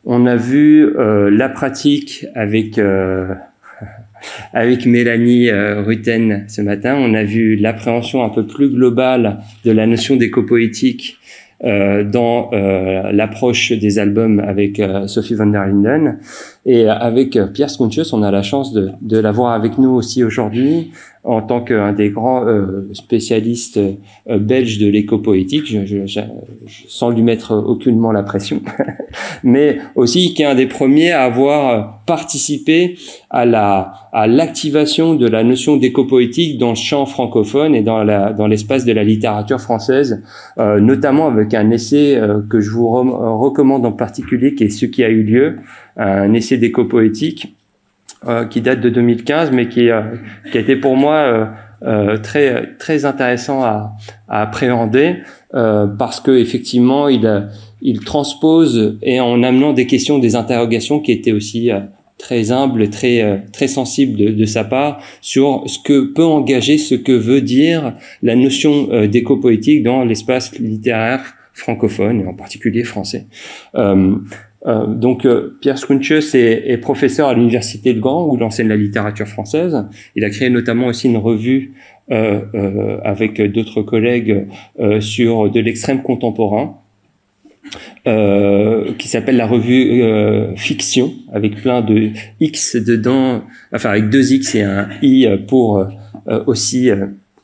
On a vu la pratique avec avec Mélanie Rutten ce matin. On a vu l'appréhension un peu plus globale de la notion d'éco-poétique dans l'approche des albums avec Sophie van der Linden. Et avec Piers Koentjes, on a la chance de l'avoir avec nous aussi aujourd'hui en tant qu'un des grands spécialistes belges de l'éco-poétique, sans lui mettre aucunement la pression, mais aussi qui est un des premiers à avoir participé à l'activation de la notion d'éco-poétique dans le champ francophone et dans l'espace de la littérature française, notamment avec un essai que je vous recommande en particulier, qui est Ce qui a eu lieu, un essai d'éco-poétique qui date de 2015, mais qui a été pour moi très intéressant à appréhender, parce que effectivement il transpose, et en amenant des questions, des interrogations qui étaient aussi très humbles, très sensibles de sa part, sur ce que peut engager, ce que veut dire la notion d'éco-poétique dans l'espace littéraire francophone, et en particulier français. Donc Piers Koentjes est professeur à l'université de Gand, où il enseigne la littérature française. Il a créé notamment aussi une revue avec d'autres collègues sur de l'extrême contemporain, qui s'appelle la revue Fiction, avec plein de X dedans, enfin avec 2 X et un I pour aussi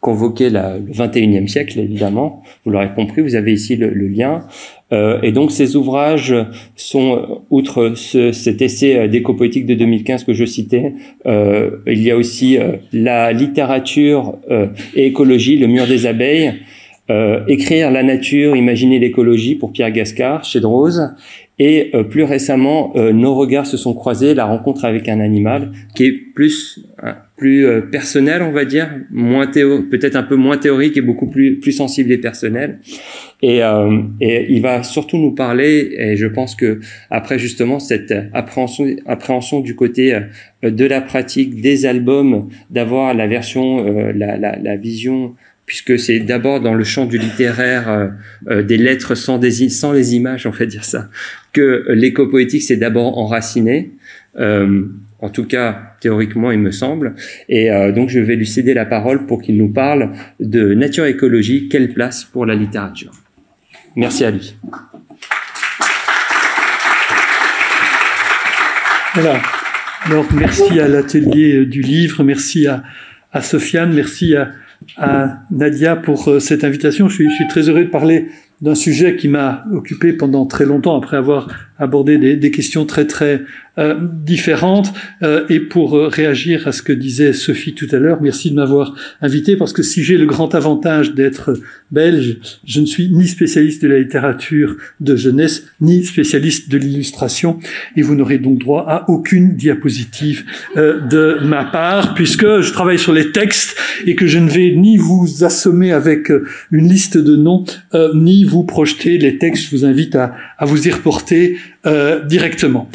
convoquer le 21e siècle, évidemment. Vous l'aurez compris, vous avez ici le lien. Et donc ces ouvrages sont, outre cet essai d'éco-poétique de 2015 que je citais, il y a aussi la littérature et écologie, le mur des abeilles, écrire la nature, imaginer l'écologie pour Pierre Gascard chez Drose, et plus récemment Nos regards se sont croisés, la rencontre avec un animal, qui est plus personnel, on va dire, peut-être un peu moins théorique et beaucoup plus sensible et personnel. Et il va surtout nous parler, et je pense que après justement cette appréhension du côté de la pratique des albums, d'avoir la version, la vision, puisque c'est d'abord dans le champ du littéraire, des lettres sans les images, on va dire ça, que l'éco-poétique s'est d'abord enracinée, en tout cas théoriquement il me semble, et donc je vais lui céder la parole pour qu'il nous parle de nature-écologie, quelle place pour la littérature. Merci à lui. Voilà. Alors merci à l'atelier du livre, merci à Sofiane, merci à Nadia pour cette invitation. Je suis très heureux de parler d'un sujet qui m'a occupé pendant très longtemps, après avoir abordé des questions très différentes, et pour réagir à ce que disait Sophie tout à l'heure, merci de m'avoir invité, parce que si j'ai le grand avantage d'être belge, je ne suis ni spécialiste de la littérature de jeunesse, ni spécialiste de l'illustration, et vous n'aurez donc droit à aucune diapositive de ma part, puisque je travaille sur les textes, et que je ne vais ni vous assommer avec une liste de noms, ni vous projeter les textes. Je vous invite à vous y reporter directement.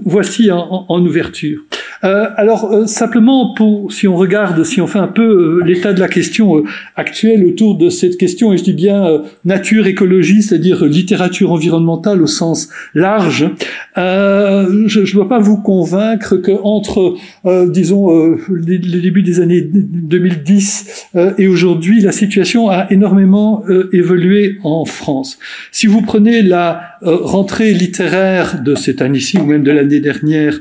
Voici en ouverture. Alors simplement, si on fait un peu l'état de la question actuelle autour de cette question, et je dis bien nature, écologie, c'est-à-dire littérature environnementale au sens large, je ne dois pas vous convaincre que entre disons les débuts des années 2010 et aujourd'hui, la situation a énormément évolué en France. Si vous prenez la rentrée littéraire de cette année-ci ou même de l'année dernière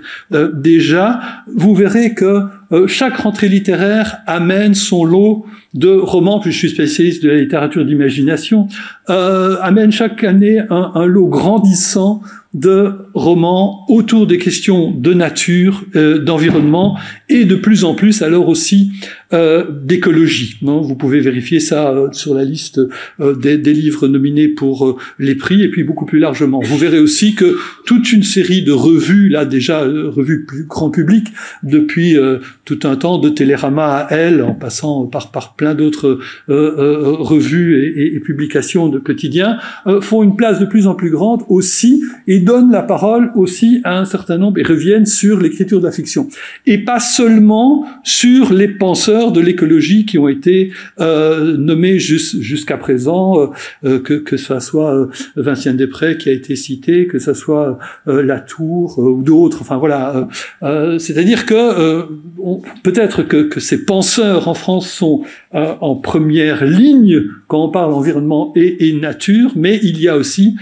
déjà, vous verrez que chaque rentrée littéraire amène son lot de romans, puis je suis spécialiste de la littérature d'imagination, amène chaque année un lot grandissant de romans autour des questions de nature, d'environnement, et de plus en plus alors aussi d'écologie. Vous pouvez vérifier ça sur la liste des livres nominés pour les prix, et puis beaucoup plus largement. Vous verrez aussi que toute une série de revues, là déjà revues plus grand public, depuis tout un temps, de Télérama à Elle, en passant par plein d'autres revues et publications de quotidiens, font une place de plus en plus grande aussi et donnent la parole aussi à un certain nombre et reviennent sur l'écriture de la fiction. Et pas seulement sur les penseurs de l'écologie qui ont été nommés jusqu'à présent, que ça soit Vinciane Després qui a été cité, que ça soit Latour ou d'autres. Enfin voilà, c'est-à-dire que peut-être que ces penseurs en France sont en première ligne quand on parle environnement et nature, mais il y a aussi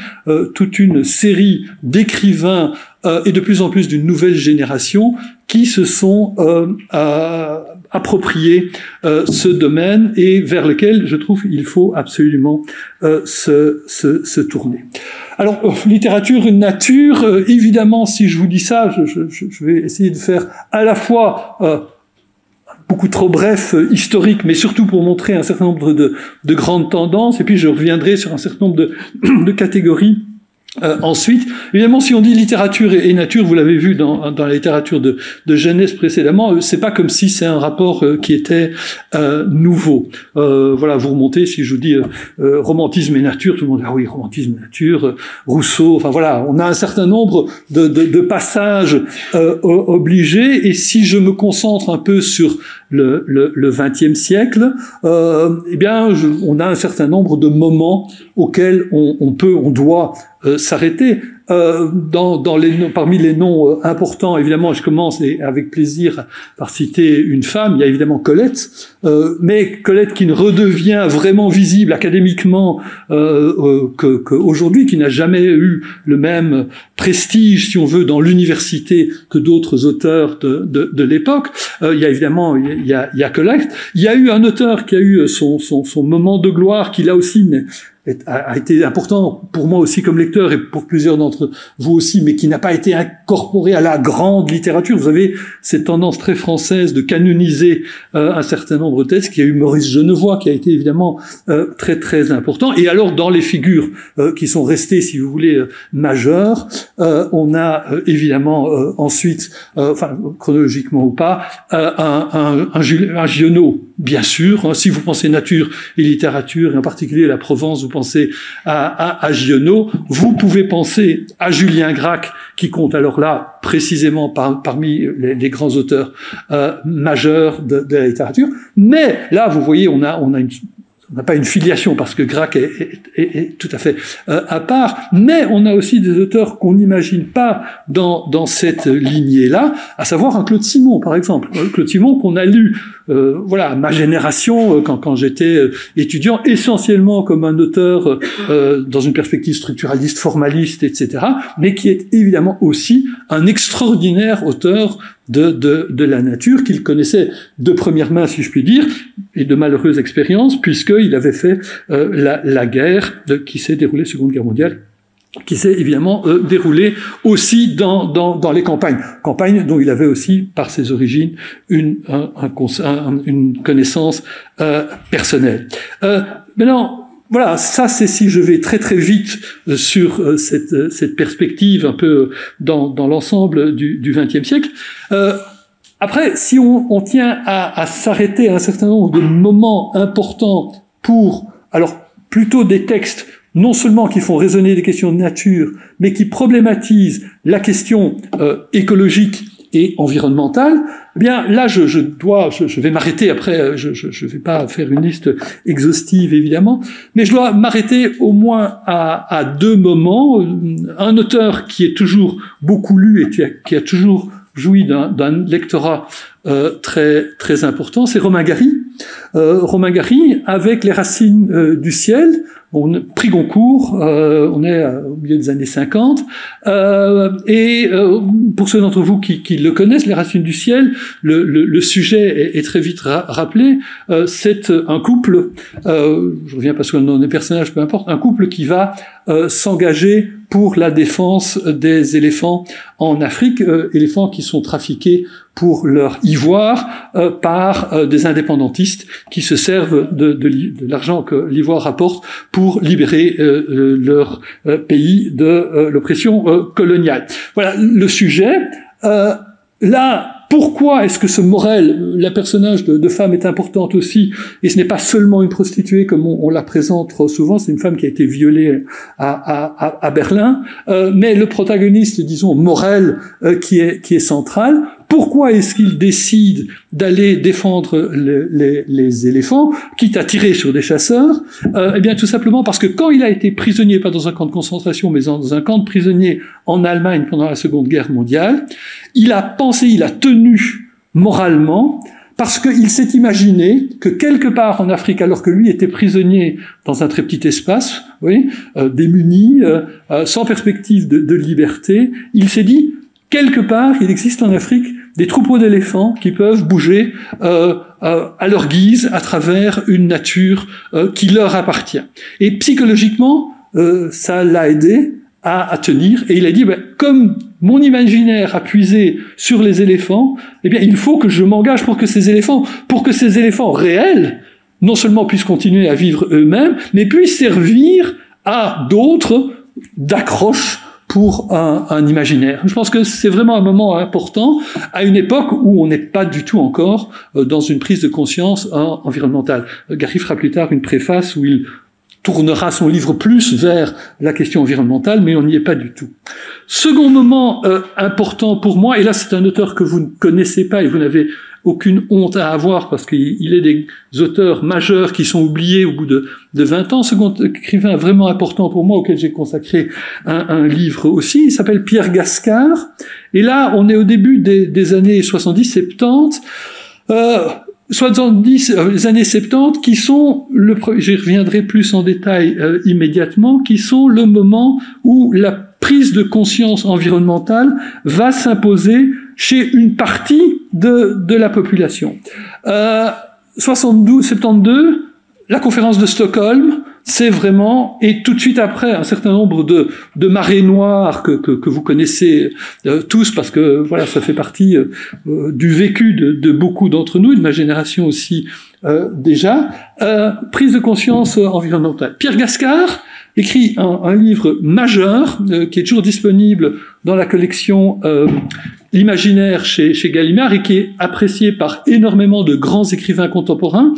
toute une série d'écrivains et de plus en plus d'une nouvelle génération qui se sont appropriés ce domaine et vers lequel je trouve il faut absolument se tourner. Alors, littérature et nature, évidemment, si je vous dis ça, je vais essayer de faire à la fois beaucoup trop bref, historique, mais surtout pour montrer un certain nombre de grandes tendances, et puis je reviendrai sur un certain nombre de catégories. Ensuite, évidemment, si on dit littérature et nature, vous l'avez vu dans la littérature de jeunesse précédemment, c'est pas comme si c'est un rapport qui était nouveau. Voilà, vous remontez, si je vous dis romantisme et nature, tout le monde dit ah oui, romantisme et nature, Rousseau, enfin voilà, on a un certain nombre de passages obligés, et si je me concentre un peu sur le XXe siècle, eh bien, on a un certain nombre de moments auxquels on doit s'arrêter. Parmi les noms importants, évidemment, je commence avec plaisir par citer une femme. Il y a évidemment Colette, mais Colette qui ne redevient vraiment visible académiquement qu'aujourd'hui, qui n'a jamais eu le même prestige, si on veut, dans l'université que d'autres auteurs de l'époque. Il y a évidemment, il y a Colette. Il y a eu un auteur qui a eu son moment de gloire, qui là aussi a été important pour moi aussi comme lecteur et pour plusieurs d'entre vous aussi, mais qui n'a pas été incorporé à la grande littérature. Vous avez cette tendance très française de canoniser un certain nombre de textes. Il y a eu Maurice Genevoix qui a été évidemment très très important. Et alors dans les figures qui sont restées, si vous voulez, majeures, on a évidemment ensuite, enfin chronologiquement ou pas, un Giono, bien sûr. Hein, si vous pensez nature et littérature, et en particulier la Provence, vous pensez à Giono. Vous pouvez penser à Julien Gracq, qui compte alors là précisément parmi les grands auteurs majeurs de la littérature. Mais là, vous voyez, on n'a pas une filiation parce que Gracq est tout à fait à part, mais on a aussi des auteurs qu'on n'imagine pas dans cette lignée-là, à savoir un Claude Simon, par exemple. Claude Simon qu'on a lu, voilà, ma génération, quand j'étais étudiant, essentiellement comme un auteur dans une perspective structuraliste, formaliste, etc., mais qui est évidemment aussi un extraordinaire auteur de la nature, qu'il connaissait de première main, si je puis dire, et de malheureuses expériences, puisqu'il avait fait la guerre qui s'est déroulée, Seconde Guerre mondiale, qui s'est évidemment déroulée aussi dans les campagnes dont il avait aussi, par ses origines, une connaissance personnelle. Maintenant, voilà, ça c'est si je vais très très vite sur cette perspective un peu dans l'ensemble du XXe siècle. Après, si on tient à s'arrêter à un certain nombre de moments importants pour, alors plutôt des textes non seulement qui font résonner des questions de nature, mais qui problématisent la question écologique et environnementale, eh bien là je vais m'arrêter après, je vais pas faire une liste exhaustive évidemment, mais je dois m'arrêter au moins à deux moments. Un auteur qui est toujours beaucoup lu et qui a toujours joui d'un lectorat très très important, c'est Romain Gary. Romain Gary avec Les Racines du ciel, prix Goncourt, on est au milieu des années 50, et pour ceux d'entre vous qui le connaissent, Les Racines du ciel, le sujet est très vite rappelé. C'est un couple, je reviens parce que le nom des personnages, peu importe, un couple qui va s'engager pour la défense des éléphants en Afrique, éléphants qui sont trafiqués pour leur ivoire par des indépendantistes qui se servent de l'argent que l'ivoire rapporte pour libérer leur pays de l'oppression coloniale. Voilà le sujet. Là, Pourquoi est-ce que ce Morel, la personnage de femme est importante aussi, et ce n'est pas seulement une prostituée comme on la présente trop souvent, c'est une femme qui a été violée à Berlin, mais le protagoniste, disons, Morel, qui est central. Pourquoi est-ce qu'il décide d'aller défendre les éléphants, quitte à tirer sur des chasseurs? Eh bien, tout simplement parce que quand il a été prisonnier, pas dans un camp de concentration, mais dans un camp de prisonniers en Allemagne pendant la Seconde Guerre mondiale, il a tenu moralement, parce qu'il s'est imaginé que quelque part en Afrique, alors que lui était prisonnier dans un très petit espace, oui, démuni, sans perspective de liberté, il s'est dit, quelque part, il existe en Afrique des troupeaux d'éléphants qui peuvent bouger à leur guise à travers une nature qui leur appartient. Et psychologiquement, ça l'a aidé à tenir, et il a dit, comme mon imaginaire a puisé sur les éléphants, eh bien, il faut que je m'engage pour que ces éléphants réels, non seulement puissent continuer à vivre eux-mêmes, mais puissent servir à d'autres d'accroche pour un imaginaire. Je pense que c'est vraiment un moment important, à une époque où on n'est pas du tout encore dans une prise de conscience environnementale. Gary fera plus tard une préface où il tournera son livre plus vers la question environnementale, mais on n'y est pas du tout. Second moment important pour moi, et là c'est un auteur que vous ne connaissez pas et vous n'avez aucune honte à avoir parce qu'il est des auteurs majeurs qui sont oubliés au bout de 20 ans. Second écrivain vraiment important pour moi auquel j'ai consacré un livre aussi, il s'appelle Pierre Gascard. Et là, on est au début des années 70-70. Les années 70 qui sont j'y reviendrai plus en détail immédiatement, qui sont le moment où la prise de conscience environnementale va s'imposer chez une partie de la population. 72, la conférence de Stockholm, c'est vraiment, et tout de suite après, un certain nombre de marées noires que vous connaissez tous, parce que voilà, ça fait partie du vécu de beaucoup d'entre nous, de ma génération aussi déjà, prise de conscience environnementale. Pierre Gascard écrit un livre majeur qui est toujours disponible dans la collection L'imaginaire chez Gallimard et qui est apprécié par énormément de grands écrivains contemporains.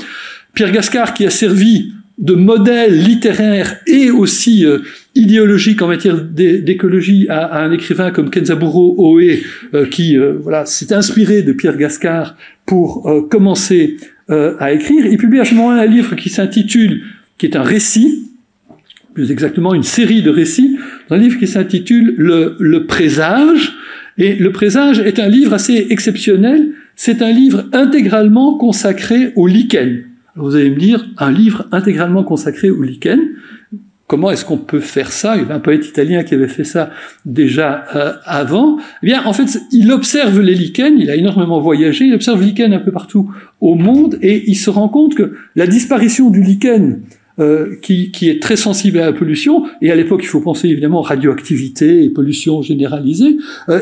Pierre Gascard qui a servi de modèle littéraire et aussi idéologique en matière d'écologie à un écrivain comme Kenzaburo Oe qui voilà, s'est inspiré de Pierre Gascard pour commencer à écrire. Il publie à ce moment-là un livre qui est un récit, plus exactement une série de récits, un livre qui s'intitule Le Présage. Et Le Présage est un livre assez exceptionnel. C'est un livre intégralement consacré au lichen. Vous allez me dire, un livre intégralement consacré au lichen, comment est-ce qu'on peut faire ça? Il y avait un poète italien qui avait fait ça déjà avant. Eh bien, en fait, il observe les lichens, il a énormément voyagé, il observe les lichens un peu partout au monde, et il se rend compte que la disparition du lichen, qui est très sensible à la pollution, et à l'époque, il faut penser évidemment radioactivité et pollution généralisée,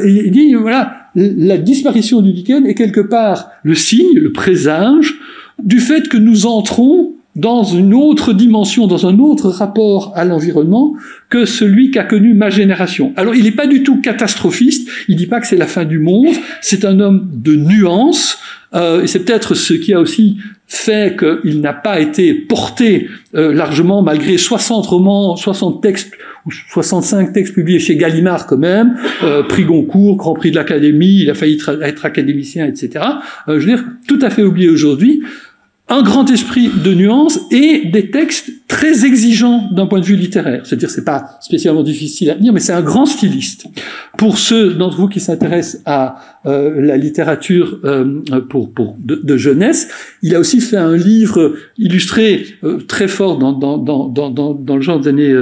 il dit, voilà, la disparition du lichen est quelque part le signe, le présage, du fait que nous entrons dans une autre dimension, dans un autre rapport à l'environnement que celui qu'a connu ma génération. Alors, il n'est pas du tout catastrophiste, il dit pas que c'est la fin du monde, c'est un homme de nuances, et c'est peut-être ce qui a aussi fait qu'il n'a pas été porté largement, malgré 60 romans, 60 textes, ou 65 textes publiés chez Gallimard quand même, prix Goncourt, Grand Prix de l'Académie, il a failli être académicien, etc. Je veux dire, tout à fait oublié aujourd'hui. Un grand esprit de nuance et des textes très exigeants d'un point de vue littéraire. C'est-à-dire, c'est pas spécialement difficile à dire, mais c'est un grand styliste. Pour ceux d'entre vous qui s'intéressent à la littérature de jeunesse, il a aussi fait un livre illustré très fort dans le genre des années,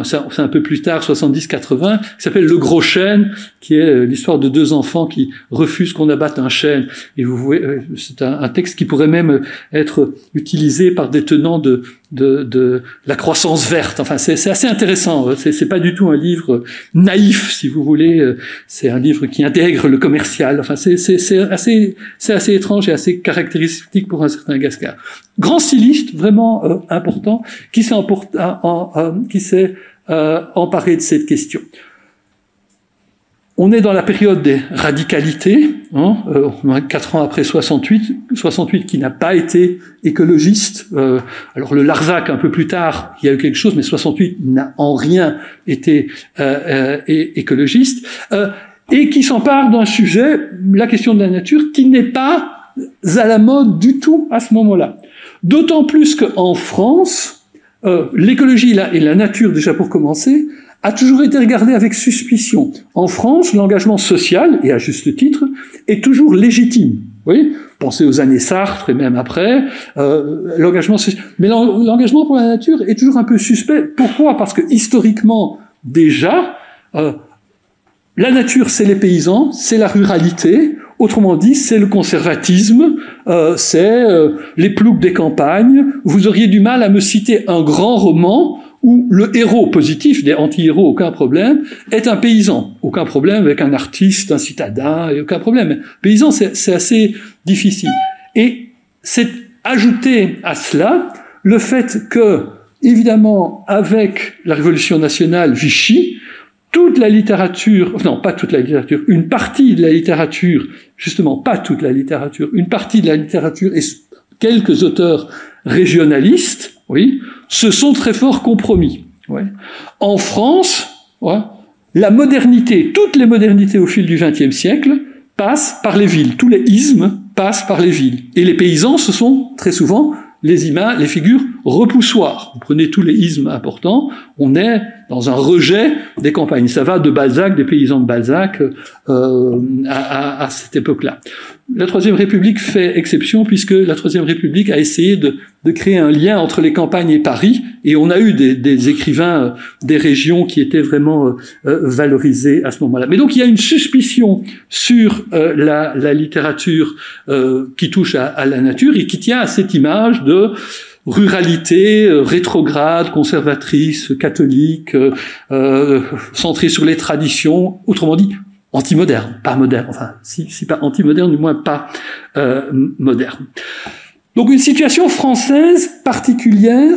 c'est un peu plus tard, 70-80, qui s'appelle Le Gros Chêne, qui est l'histoire de deux enfants qui refusent qu'on abatte un chêne. Et vous voyez, c'est un texte qui pourrait même être utilisé par des tenants de la croissance verte. Enfin, c'est assez intéressant. C'est pas du tout un livre naïf, si vous voulez. C'est un livre qui intègre le commercial. Enfin, c'est assez étrange et assez caractéristique pour un certain Gascard. Grand styliste, vraiment important, qui s'est emparé de cette question. On est dans la période des radicalités, 4 ans après 68 qui n'a pas été écologiste. Alors le Larzac, un peu plus tard, il y a eu quelque chose, mais 68 n'a en rien été écologiste, et qui s'empare d'un sujet, la question de la nature, qui n'est pas à la mode du tout à ce moment-là. D'autant plus qu'en France, l'écologie et la nature, déjà pour commencer, a toujours été regardé avec suspicion. En France, l'engagement social, et à juste titre, est toujours légitime. Oui, pensez aux années Sartre et même après, l'engagement social. Mais l'engagement pour la nature est toujours un peu suspect. Pourquoi? Parce que historiquement, déjà, la nature, c'est les paysans, c'est la ruralité. Autrement dit, c'est le conservatisme, c'est les ploucs des campagnes. Vous auriez du mal à me citer un grand roman où le héros positif, des anti-héros, aucun problème, est un paysan. Aucun problème avec un artiste, un citadin, aucun problème. Paysan, c'est assez difficile. Et c'est ajouter à cela le fait que, évidemment, avec la Révolution nationale, Vichy, toute la littérature, non, pas toute la littérature, une partie de la littérature, justement, pas toute la littérature, une partie de la littérature et quelques auteurs régionalistes, oui, se sont très fort compromis. Ouais. En France, ouais, la modernité, toutes les modernités au fil du XXe siècle passent par les villes. Tous les ismes passent par les villes. Et les paysans, ce sont très souvent les figures repoussoirs. Vous prenez tous les ismes importants, on est dans un rejet des campagnes. Ça va de Balzac, des paysans de Balzac, à cette époque-là. La Troisième République fait exception puisque la Troisième République a essayé de créer un lien entre les campagnes et Paris, et on a eu des écrivains des régions qui étaient vraiment valorisés à ce moment-là. Mais donc il y a une suspicion sur la littérature qui touche à la nature et qui tient à cette image de ruralité rétrograde, conservatrice, catholique, centrée sur les traditions, autrement dit anti-moderne, pas moderne, enfin si pas anti-moderne, du moins pas moderne. Donc une situation française particulière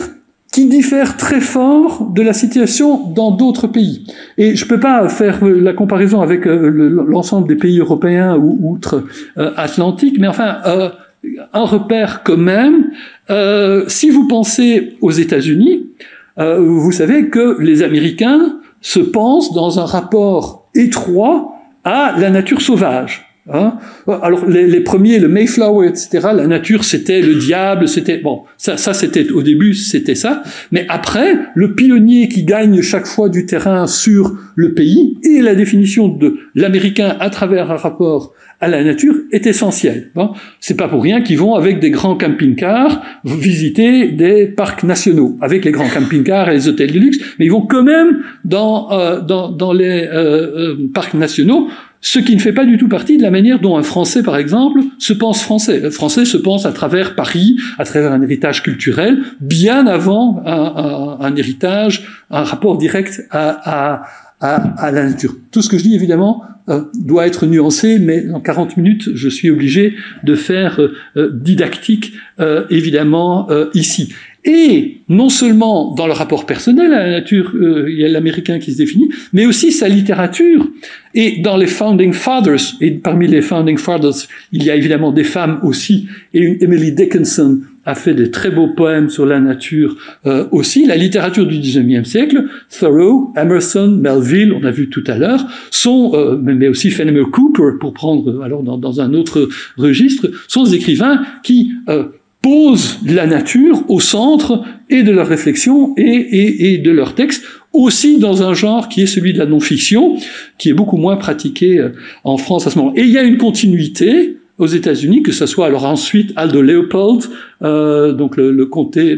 qui diffère très fort de la situation dans d'autres pays. Et je peux pas faire la comparaison avec l'ensemble des pays européens ou outre-Atlantique, mais enfin un repère quand même. Si vous pensez aux États-Unis, vous savez que les Américains se pensent dans un rapport étroit à la nature sauvage. Hein? Alors les premiers, le Mayflower, etc., la nature c'était le diable, c'était bon, ça c'était au début c'était ça, mais après le pionnier qui gagne chaque fois du terrain sur le pays et la définition de l'Américain à travers un rapport à la nature est essentielle. Bon, c'est pas pour rien qu'ils vont avec des grands camping-cars visiter des parcs nationaux, avec les grands camping-cars et les hôtels de luxe, mais ils vont quand même dans les parcs nationaux. Ce qui ne fait pas du tout partie de la manière dont un Français, par exemple, se pense français. Le Français se pense à travers Paris, à travers un héritage culturel, bien avant un héritage, un rapport direct à la nature. Tout ce que je dis, évidemment, doit être nuancé, mais en 40 minutes, je suis obligé de faire didactique, évidemment, ici. Et non seulement dans le rapport personnel à la nature, il y a l'Américain qui se définit, mais aussi sa littérature. Et dans les Founding Fathers, et parmi les Founding Fathers, il y a évidemment des femmes aussi, et Emily Dickinson a fait des très beaux poèmes sur la nature aussi. La littérature du XIXe siècle, Thoreau, Emerson, Melville, on a vu tout à l'heure, sont, mais aussi Fenimore Cooper, pour prendre alors dans un autre registre, sont des écrivains qui posent la nature au centre et de leur réflexion et de leurs textes, aussi dans un genre qui est celui de la non-fiction, qui est beaucoup moins pratiqué en France à ce moment. Et il y a une continuité aux États-Unis, que ce soit alors ensuite Aldo Leopold, donc le comté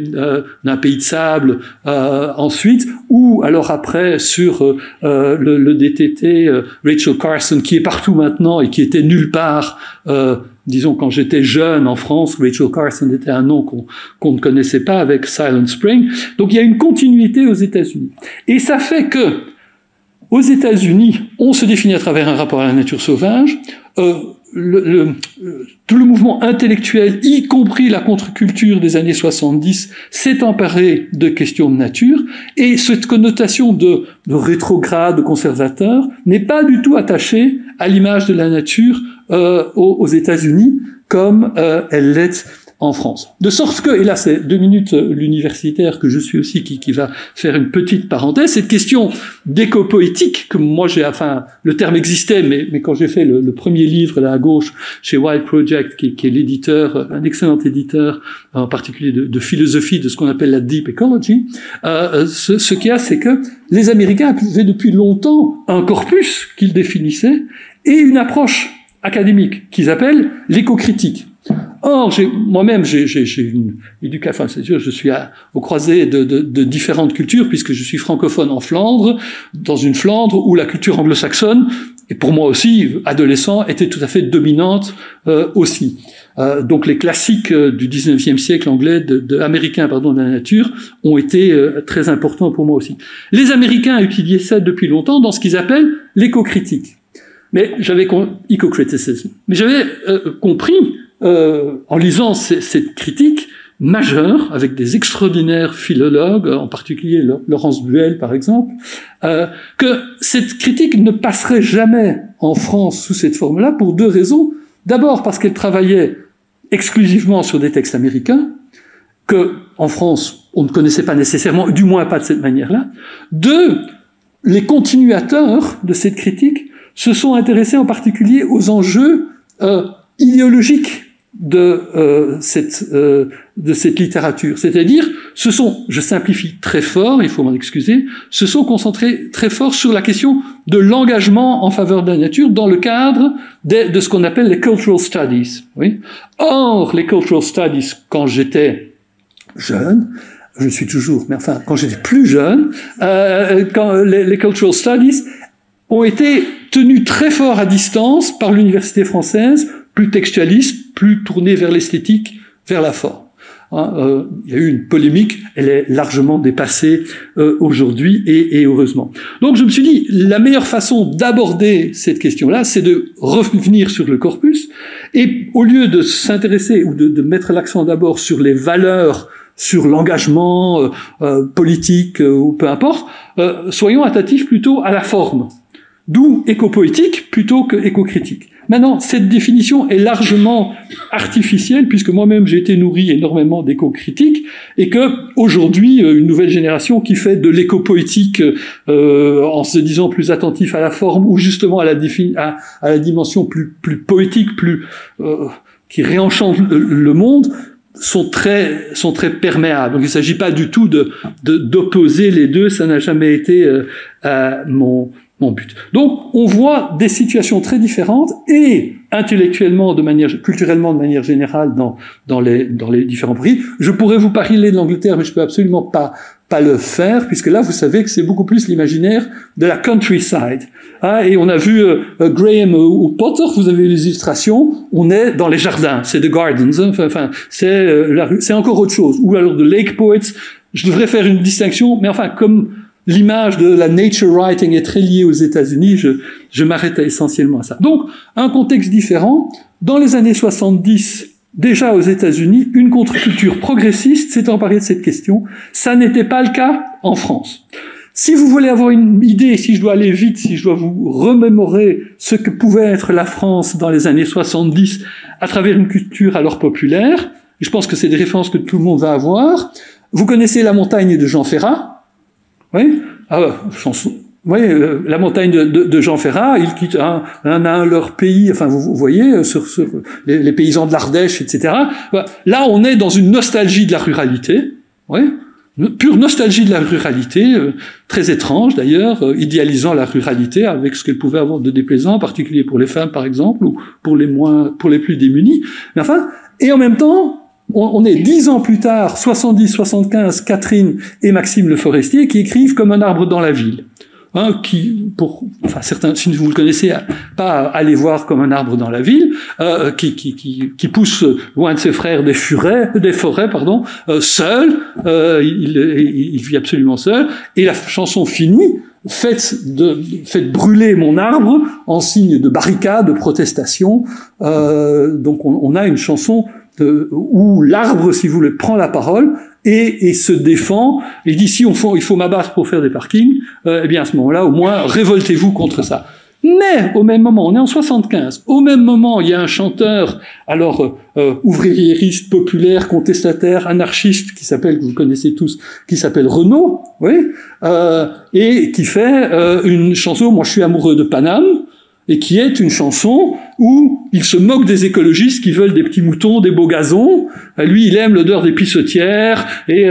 d'un pays de sable, ensuite, ou alors après sur le DTT Rachel Carson, qui est partout maintenant et qui était nulle part. Disons, quand j'étais jeune en France, Rachel Carson était un nom qu'on ne connaissait pas avec Silent Spring. Donc il y a une continuité aux États-Unis. Et ça fait que, aux États-Unis, on se définit à travers un rapport à la nature sauvage. tout le mouvement intellectuel, y compris la contre-culture des années 70, s'est emparé de questions de nature, et cette connotation de rétrograde, de conservateur, n'est pas du tout attachée à l'image de la nature aux États-Unis, comme elle l'est en France. De sorte que, et là c'est 2 minutes l'universitaire que je suis aussi qui va faire une petite parenthèse, cette question d'éco-poétique, que moi j'ai, enfin, le terme existait, mais quand j'ai fait le premier livre là à gauche chez Wild Project, qui est l'éditeur, un excellent éditeur, en particulier de philosophie de ce qu'on appelle la deep ecology, ce qu'il y a, c'est que les Américains avaient depuis longtemps un corpus qu'ils définissaient et une approche académique qu'ils appellent l'éco-critique. Or, moi-même, j'ai une éducation, enfin, c'est sûr, je suis au croisé de différentes cultures, puisque je suis francophone en Flandre, dans une Flandre où la culture anglo-saxonne, et pour moi aussi, adolescent, était tout à fait dominante aussi. Donc les classiques du 19e siècle anglais, américain, pardon, de la nature, ont été très importants pour moi aussi. Les Américains étudiaient ça depuis longtemps dans ce qu'ils appellent l'éco-critique. Mais eco-criticism. Mais j'avais compris, en lisant cette critique majeure, avec des extraordinaires philologues, en particulier Laurence Buell par exemple, que cette critique ne passerait jamais en France sous cette forme-là pour 2 raisons. D'abord parce qu'elle travaillait exclusivement sur des textes américains, que en France on ne connaissait pas nécessairement, du moins pas de cette manière-là. 2, les continuateurs de cette critique se sont intéressés en particulier aux enjeux idéologiques de cette littérature. C'est-à-dire, je simplifie très fort, il faut m'en excuser, se sont concentrés très fort sur la question de l'engagement en faveur de la nature dans le cadre de ce qu'on appelle les cultural studies. Oui. Or, les cultural studies, quand j'étais jeune, je suis toujours, mais enfin, quand j'étais plus jeune, quand les cultural studies ont été tenus très fort à distance par l'université française, plus textualiste, plus tournée vers l'esthétique, vers la forme. Il y a eu une polémique, elle est largement dépassée aujourd'hui, et heureusement. Donc je me suis dit, la meilleure façon d'aborder cette question-là, c'est de revenir sur le corpus, et au lieu de s'intéresser ou de mettre l'accent d'abord sur les valeurs, sur l'engagement politique ou peu importe, soyons attentifs plutôt à la forme. D'où éco-poétique plutôt que éco-critique. Maintenant, cette définition est largement artificielle, puisque moi-même j'ai été nourri énormément d'éco-critique, et que aujourd'hui, une nouvelle génération qui fait de l'éco-poétique en se disant plus attentif à la forme, ou justement à la dimension plus poétique, qui réenchante le monde, sont très perméables. Donc il ne s'agit pas du tout d'opposer les deux, ça n'a jamais été mon but. Donc, on voit des situations très différentes, et intellectuellement, culturellement de manière générale, dans les différents pays. Je pourrais vous parler de l'Angleterre, mais je peux absolument pas le faire, puisque là, vous savez que c'est beaucoup plus l'imaginaire de la countryside. Et on a vu Graham ou Potter, vous avez les illustrations, on est dans les jardins, c'est The Gardens, enfin, c'est encore autre chose. Ou alors de Lake Poets, je devrais faire une distinction, mais enfin, comme l'image de la nature writing est très liée aux États-Unis, je m'arrête essentiellement à ça. Donc, un contexte différent. Dans les années 70, déjà aux États-Unis, une contre-culture progressiste s'est emparée de cette question. Ça n'était pas le cas en France. Si vous voulez avoir une idée, si je dois aller vite, si je dois vous remémorer ce que pouvait être la France dans les années 70 à travers une culture alors populaire, je pense que c'est des références que tout le monde va avoir. Vous connaissez La montagne de Jean Ferrat? Oui, la montagne de Jean Ferrat, ils quittent un à un leur pays, enfin vous voyez, sur les paysans de l'Ardèche, etc. Là, on est dans une nostalgie de la ruralité, oui, une pure nostalgie de la ruralité, très étrange d'ailleurs, idéalisant la ruralité avec ce qu'elle pouvait avoir de déplaisant, en particulier pour les femmes par exemple, ou pour les plus démunis. Mais enfin, et en même temps, on est 10 ans plus tard, 70-75, Catherine et Maxime Le Forestier qui écrivent Comme un arbre dans la ville. Certains, si vous le connaissez, pas aller voir Comme un arbre dans la ville, qui pousse loin de ses frères des forêts, seul, il vit absolument seul, et la chanson finit faites brûler mon arbre en signe de barricade, de protestation. Donc on a une chanson où l'arbre, si vous voulez, prend la parole et se défend et dit si il faut m'abattre pour faire des parkings, eh bien à ce moment-là, au moins révoltez-vous contre ça. Mais au même moment, on est en 75, au même moment, il y a un chanteur, alors ouvriériste, populaire, contestataire, anarchiste, qui s'appelle, que vous connaissez tous, qui s'appelle Renaud, oui, et qui fait une chanson, moi je suis amoureux de Paname, et qui est une chanson où il se moque des écologistes qui veulent des petits moutons, des beaux gazons. Lui, il aime l'odeur des pissotières et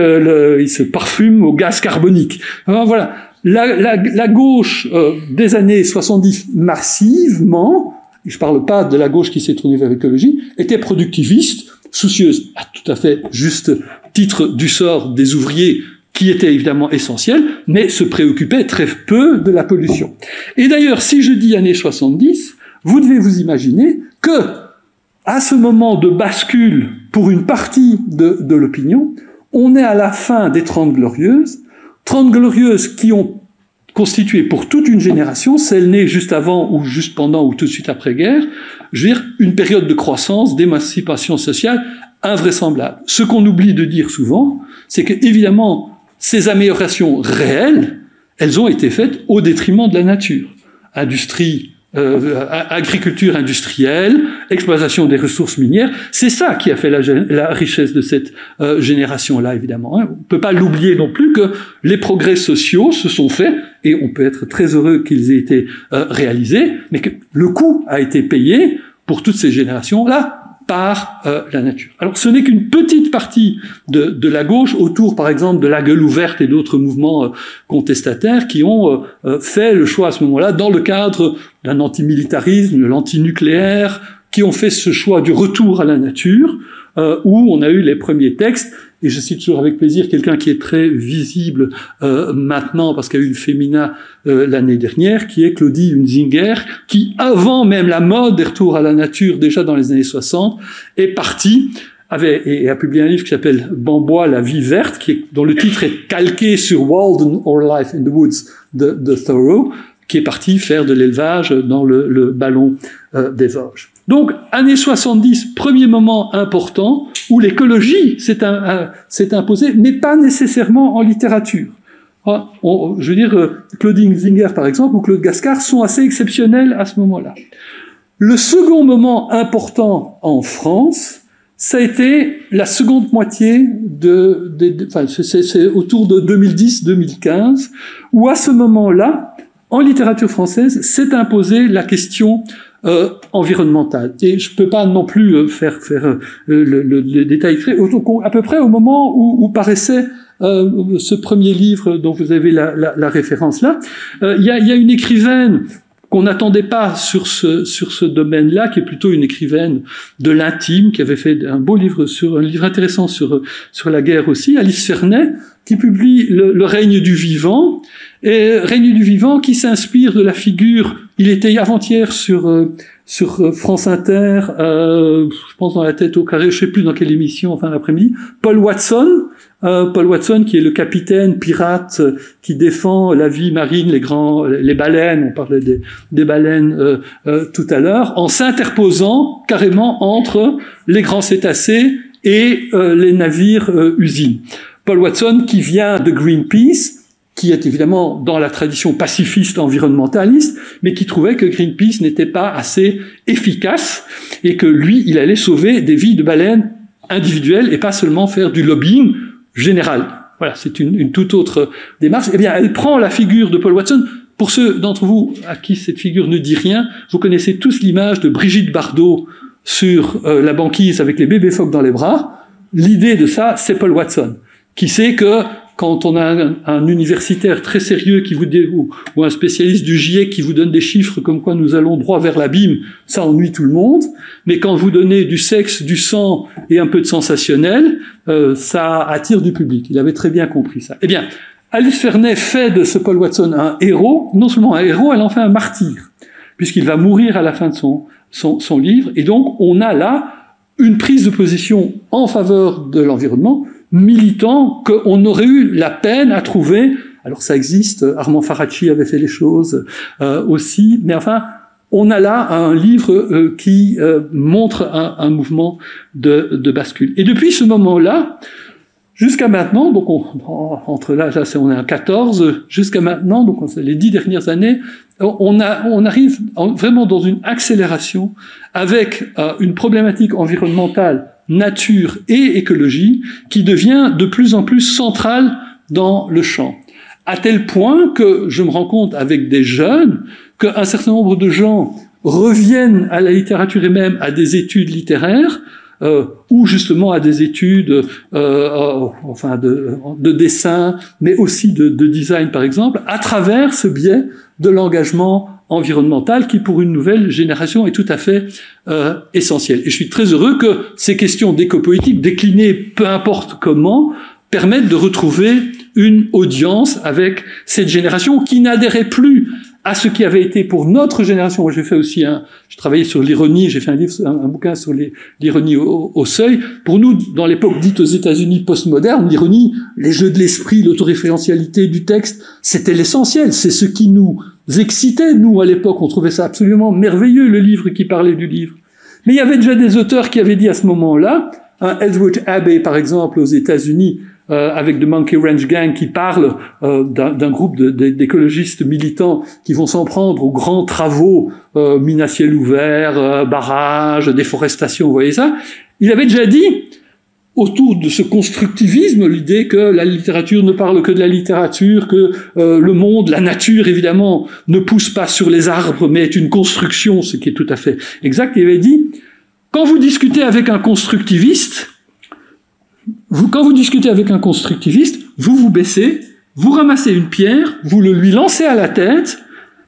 il se parfume au gaz carbonique. Alors, voilà. La gauche des années 70 massivement, je parle pas de la gauche qui s'est tournée vers l'écologie, était productiviste, soucieuse, à tout à fait juste titre du sort des ouvriers, qui était évidemment essentiel, mais se préoccupait très peu de la pollution. Et d'ailleurs, si je dis années 70, vous devez vous imaginer que, à ce moment de bascule pour une partie de l'opinion, on est à la fin des 30 Glorieuses qui ont constitué pour toute une génération, celle née juste avant ou juste pendant ou tout de suite après-guerre, je veux dire, une période de croissance, d'émancipation sociale invraisemblable. Ce qu'on oublie de dire souvent, c'est que, évidemment, ces améliorations réelles, elles ont été faites au détriment de la nature. Industrie, agriculture industrielle, exploitation des ressources minières, c'est ça qui a fait la richesse de cette génération-là, évidemment. On ne peut pas l'oublier non plus que les progrès sociaux se sont faits, et on peut être très heureux qu'ils aient été réalisés, mais que le coût a été payé pour toutes ces générations-là, par la nature. Alors ce n'est qu'une petite partie de la gauche, autour par exemple de la Gueule ouverte et d'autres mouvements contestataires qui ont fait le choix à ce moment-là, dans le cadre d'un antimilitarisme, de l'antinucléaire, qui ont fait ce choix du retour à la nature, où on a eu les premiers textes, et je cite toujours avec plaisir quelqu'un qui est très visible maintenant, parce qu'il y a eu une Femina l'année dernière, qui est Claudie Hunzinger, qui, avant même la mode des retours à la nature, déjà dans les années 60, est partie, et a publié un livre qui s'appelle Bambois, la vie verte, dont le titre est calqué sur Walden or Life in the Woods de Thoreau, qui est parti faire de l'élevage dans le ballon des Vosges. Donc, années 70, premier moment important où l'écologie s'est imposée, mais pas nécessairement en littérature. Je veux dire, Claudine Hunzinger, par exemple, ou Claude Gascard sont assez exceptionnels à ce moment-là. Le second moment important en France, ça a été la seconde moitié c'est autour de 2010-2015, où à ce moment-là, en littérature française, s'est imposée la question environnementale. Et je peux pas non plus faire le détail à peu près au moment où paraissait ce premier livre dont vous avez la référence là. Il y a une écrivaine qu'on n'attendait pas sur ce domaine-là, qui est plutôt une écrivaine de l'intime, qui avait fait un livre intéressant sur la guerre aussi, Alice Fernet, qui publie le règne du vivant, et règne du vivant qui s'inspire de la figure, il était avant-hier sur France Inter, je pense dans la tête au carré, je sais plus dans quelle émission, enfin l'après-midi, Paul Watson qui est le capitaine pirate qui défend la vie marine, les baleines, on parlait des baleines tout à l'heure, en s'interposant carrément entre les grands cétacés et les navires usines. Paul Watson qui vient de Greenpeace, qui est évidemment dans la tradition pacifiste environnementaliste, mais qui trouvait que Greenpeace n'était pas assez efficace et que lui, il allait sauver des vies de baleines individuelles et pas seulement faire du lobbying général. Voilà, c'est une toute autre démarche. Eh bien, elle prend la figure de Paul Watson. Pour ceux d'entre vous à qui cette figure ne dit rien, vous connaissez tous l'image de Brigitte Bardot sur la banquise avec les bébés phoques dans les bras. L'idée de ça, c'est Paul Watson, qui sait que quand on a un universitaire très sérieux qui vous ou un spécialiste du GIEC qui vous donne des chiffres comme quoi nous allons droit vers l'abîme, ça ennuie tout le monde. Mais quand vous donnez du sexe, du sang et un peu de sensationnel, ça attire du public. Il avait très bien compris ça. Eh bien, Alice Fernet fait de ce Paul Watson un héros. Non seulement un héros, elle en fait un martyr, puisqu'il va mourir à la fin de son livre. Et donc, on a là une prise de position en faveur de l'environnement, militant qu'on aurait eu la peine à trouver Alors ça existe, Armand Faracci avait fait les choses aussi, mais enfin, on a là un livre qui montre un mouvement de bascule. Et depuis ce moment-là, jusqu'à maintenant, donc entre là on est en 14, jusqu'à maintenant, donc les 10 dernières années, on arrive vraiment dans une accélération avec une problématique environnementale, nature et écologie qui devient de plus en plus centrale dans le champ. À tel point que je me rends compte avec des jeunes qu'un certain nombre de gens reviennent à la littérature et même à des études littéraires, ou justement à des études de dessin, mais aussi de design par exemple, à travers ce biais de l'engagement environnemental qui pour une nouvelle génération est tout à fait essentiel. Et je suis très heureux que ces questions d'éco-politique déclinées peu importe comment permettent de retrouver une audience avec cette génération qui n'adhérait plus à ce qui avait été pour notre génération. Moi, j'ai fait aussi j'ai travaillé sur l'ironie, j'ai fait un bouquin sur l'ironie au seuil. Pour nous, dans l'époque dite aux États-Unis postmoderne, l'ironie, les jeux de l'esprit, l'autoréférentialité du texte, c'était l'essentiel. C'est ce qui nous excitait, nous, à l'époque. On trouvait ça absolument merveilleux, le livre qui parlait du livre. Mais il y avait déjà des auteurs qui avaient dit à ce moment-là, Edward Abbey, par exemple, aux États-Unis, avec The Monkey Ranch Gang, qui parle d'un groupe d'écologistes militants qui vont s'en prendre aux grands travaux, mines à ciel ouvert, barrages, déforestation, vous voyez ça. Il avait déjà dit, autour de ce constructivisme, l'idée que la littérature ne parle que de la littérature, que le monde, la nature, évidemment, ne pousse pas sur les arbres, mais est une construction, ce qui est tout à fait exact. Il avait dit, quand vous discutez avec un constructiviste, vous vous baissez, vous ramassez une pierre, vous le lui lancez à la tête,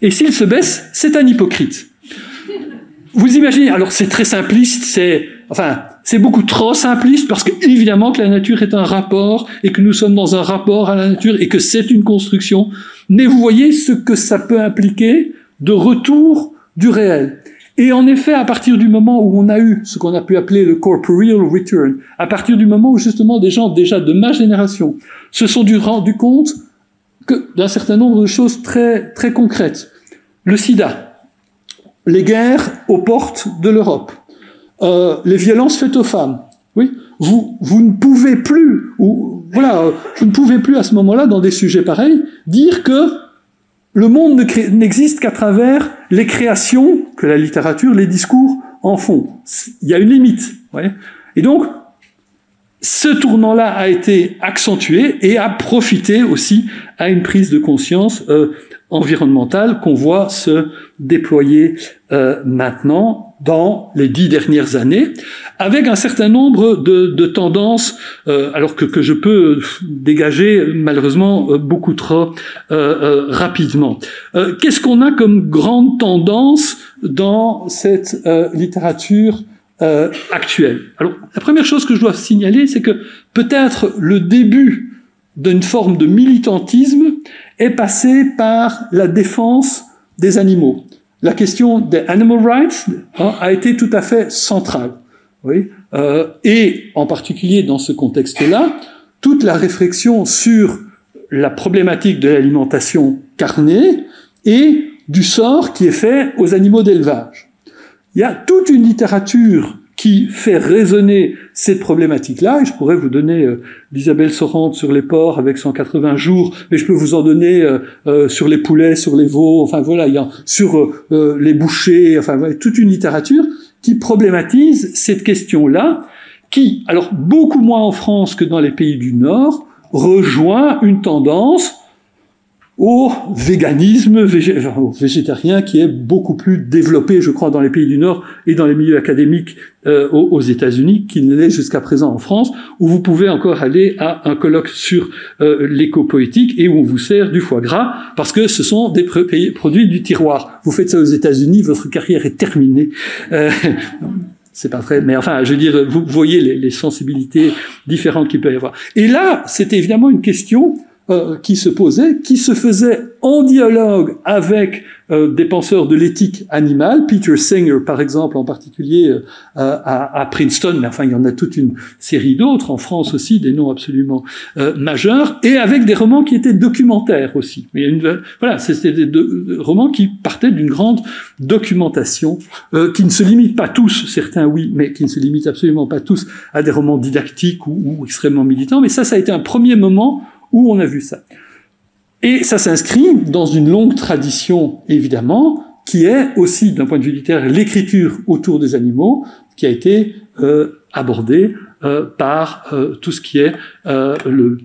et s'il se baisse, c'est un hypocrite. Vous imaginez, alors c'est très simpliste, c'est beaucoup trop simpliste, parce que évidemment que la nature est un rapport, et que nous sommes dans un rapport à la nature, et que c'est une construction, mais vous voyez ce que ça peut impliquer de retour du réel. Et en effet, à partir du moment où on a eu ce qu'on a pu appeler le corporeal return, à partir du moment où justement des gens déjà de ma génération se sont rendu compte d'un certain nombre de choses très, très concrètes. Le sida, les guerres aux portes de l'Europe, les violences faites aux femmes. Oui, vous ne pouvez plus, vous ne pouvez plus à ce moment-là, dans des sujets pareils, dire que le monde n'existe qu'à travers les créations que la littérature, les discours en font. Il y a une limite. Ouais. Et donc, ce tournant-là a été accentué et a profité aussi à une prise de conscience environnementale qu'on voit se déployer maintenant dans les 10 dernières années, avec un certain nombre de tendances, alors que je peux dégager malheureusement beaucoup trop rapidement. Qu'est-ce qu'on a comme grande tendance dans cette littérature actuelle? Alors, la première chose que je dois signaler, c'est que peut-être le début d'une forme de militantisme est passé par la défense des animaux. La question des animal rights a été tout à fait centrale. Oui, et en particulier dans ce contexte-là, toute la réflexion sur la problématique de l'alimentation carnée et du sort qui est fait aux animaux d'élevage. Il y a toute une littérature qui fait résonner cette problématique-là, et je pourrais vous donner d'Isabelle Sorante sur les porcs avec 180 jours, mais je peux vous en donner sur les poulets, sur les veaux, enfin voilà, il y a sur les bouchers, enfin voilà, toute une littérature qui problématise cette question-là, qui, alors beaucoup moins en France que dans les pays du Nord, rejoint une tendance au véganisme végétarien qui est beaucoup plus développé, je crois, dans les pays du Nord et dans les milieux académiques aux États-Unis qu'il ne l'est jusqu'à présent en France, où vous pouvez encore aller à un colloque sur l'éco-poétique et où on vous sert du foie gras parce que ce sont des produits du tiroir. Vous faites ça aux États-Unis, votre carrière est terminée. C'est pas vrai, mais enfin, je veux dire, vous voyez les sensibilités différentes qu'il peut y avoir. Et là, c'était évidemment une question qui se posait, qui se faisait en dialogue avec des penseurs de l'éthique animale, Peter Singer par exemple en particulier à Princeton, mais enfin il y en a toute une série d'autres, en France aussi, des noms absolument majeurs, et avec des romans qui étaient documentaires aussi. Voilà, c'était des romans qui partaient d'une grande documentation, qui ne se limitent pas tous, certains oui, mais qui ne se limitent absolument pas tous à des romans didactiques ou extrêmement militants, mais ça a été un premier moment où on a vu ça. Et ça s'inscrit dans une longue tradition, évidemment, qui est aussi, d'un point de vue littéraire, l'écriture autour des animaux, qui a été abordée par tout ce qui est le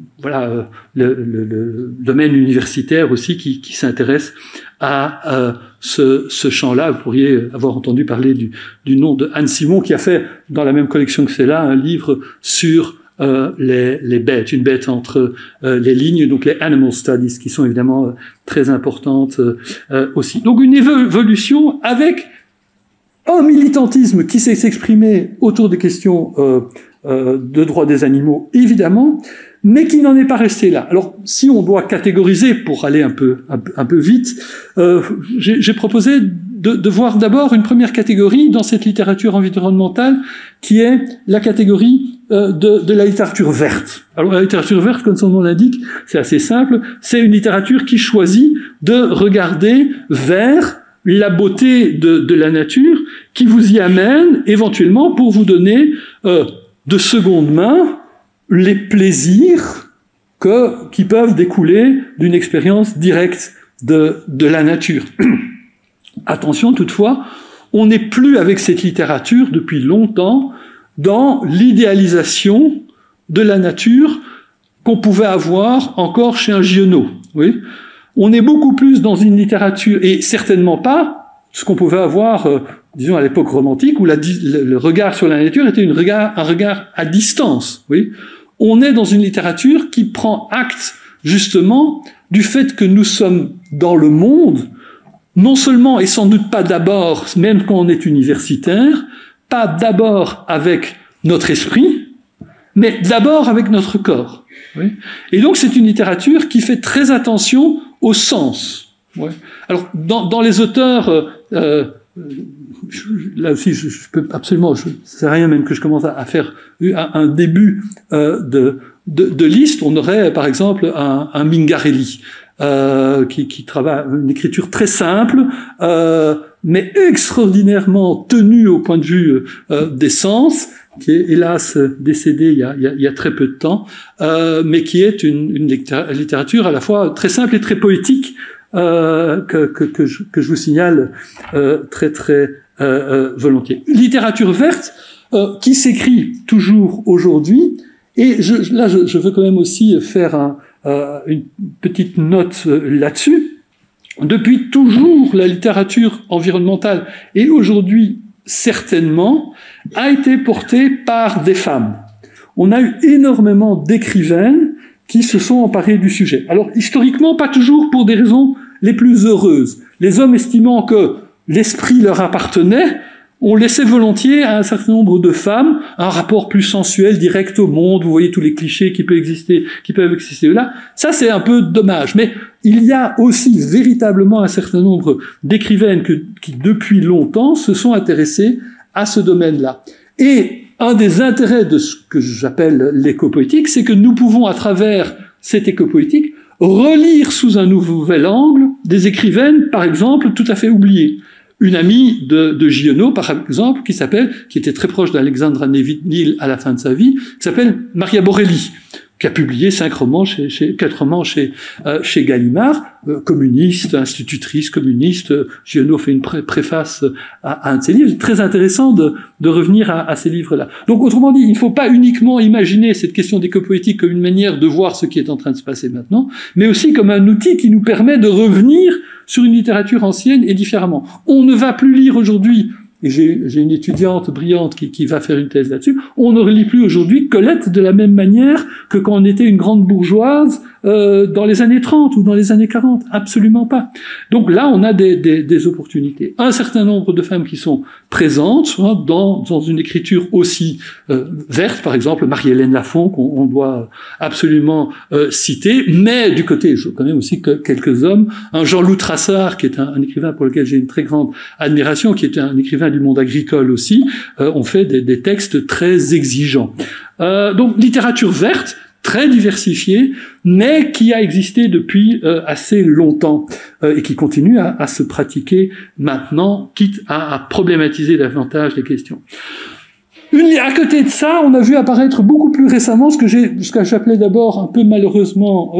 domaine universitaire aussi, qui s'intéresse à ce champ-là. Vous pourriez avoir entendu parler du nom de Anne Simon, qui a fait, dans la même collection que celle-là, un livre sur les bêtes, une bête entre les lignes, donc les animal studies, qui sont évidemment très importantes aussi. Donc une évolution avec un militantisme qui s'est exprimé autour des questions de droits des animaux, évidemment, mais qui n'en est pas resté là. Alors, si on doit catégoriser, pour aller un peu vite, j'ai proposé de voir d'abord une première catégorie dans cette littérature environnementale, qui est la catégorie de la littérature verte. Alors, la littérature verte, comme son nom l'indique, c'est assez simple, c'est une littérature qui choisit de regarder vers la beauté de la nature, qui vous y amène éventuellement pour vous donner de seconde main les plaisirs qui peuvent découler d'une expérience directe de la nature. Attention toutefois, on n'est plus avec cette littérature depuis longtemps dans l'idéalisation de la nature qu'on pouvait avoir encore chez un Giono. Oui, on est beaucoup plus dans une littérature, et certainement pas ce qu'on pouvait avoir, disons à l'époque romantique, où le regard sur la nature était un regard à distance. Oui, on est dans une littérature qui prend acte justement du fait que nous sommes dans le monde, non seulement et sans doute pas d'abord, même quand on est universitaire, pas d'abord avec notre esprit, mais d'abord avec notre corps. Oui. Et donc c'est une littérature qui fait très attention au sens. Ouais. Alors dans les auteurs, là aussi je peux absolument, c'est rien même que je commence à faire un début de liste. On aurait par exemple un Mingarelli qui travaille une écriture très simple, mais extraordinairement tenue au point de vue des sens, qui est hélas décédé il y a très peu de temps, mais qui est une littérature à la fois très simple et très poétique, que je vous signale très volontiers. Littérature verte qui s'écrit toujours aujourd'hui, et je veux quand même aussi faire une petite note là-dessus. Depuis toujours, la littérature environnementale, et aujourd'hui certainement, a été portée par des femmes. On a eu énormément d'écrivaines qui se sont emparées du sujet. Alors, historiquement, pas toujours pour des raisons les plus heureuses. Les hommes estimant que l'esprit leur appartenait, on laissait volontiers à un certain nombre de femmes un rapport plus sensuel, direct au monde. Vous voyez tous les clichés qui peuvent exister là. Ça, c'est un peu dommage. Mais il y a aussi véritablement un certain nombre d'écrivaines qui, depuis longtemps, se sont intéressées à ce domaine-là. Et un des intérêts de ce que j'appelle l'écopoétique, c'est que nous pouvons, à travers cette écopoétique, relire sous un nouvel angle des écrivaines, par exemple, tout à fait oubliées. Une amie de Giono, par exemple, qui était très proche d'Alexandra Nevinil à la fin de sa vie, qui s'appelle Maria Borelli, qui a publié 4 romans chez Gallimard, communiste, institutrice communiste. Giono fait une préface à un de ses livres. C'est très intéressant de revenir à ces livres-là. Donc, autrement dit, il ne faut pas uniquement imaginer cette question d'écopoétique comme une manière de voir ce qui est en train de se passer maintenant, mais aussi comme un outil qui nous permet de revenir sur une littérature ancienne et différemment. On ne va plus lire aujourd'hui, et j'ai une étudiante brillante qui va faire une thèse là-dessus, on ne relit plus aujourd'hui Colette de la même manière que quand on était une grande bourgeoise dans les années 30 ou dans les années 40. Absolument pas. Donc là, on a des opportunités. Un certain nombre de femmes qui sont présentes dans une écriture aussi verte, par exemple Marie-Hélène Lafont, qu'on doit absolument citer, mais du côté, je connais aussi quelques hommes, un Jean-Loup Trassard, qui est un écrivain pour lequel j'ai une très grande admiration, qui est un écrivain du monde agricole aussi, ont fait des textes très exigeants. Donc littérature verte, très diversifiée, mais qui a existé depuis assez longtemps et qui continue à se pratiquer maintenant, quitte à problématiser davantage les questions. À côté de ça, on a vu apparaître beaucoup plus récemment ce que j'appelais d'abord un peu malheureusement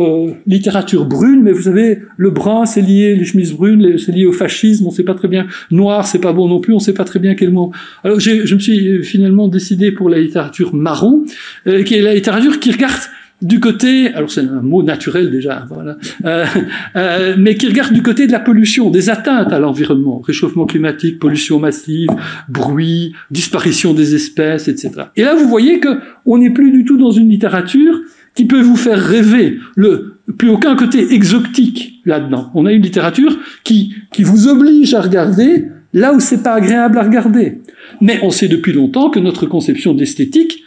littérature brune, mais vous savez, le brun c'est lié, les chemises brunes c'est lié au fascisme, on sait pas très bien, noir c'est pas bon non plus, on sait pas très bien quel mot. Alors je me suis finalement décidé pour la littérature marron, qui est la littérature qui regarde du côté, alors c'est un mot naturel déjà, voilà, mais qui regarde du côté de la pollution, des atteintes à l'environnement, réchauffement climatique, pollution massive, bruit, disparition des espèces, etc. Et là, vous voyez que on n'est plus du tout dans une littérature qui peut vous faire rêver. Plus aucun côté exotique là-dedans. On a une littérature qui vous oblige à regarder là où c'est pas agréable à regarder. Mais on sait depuis longtemps que notre conception d'esthétique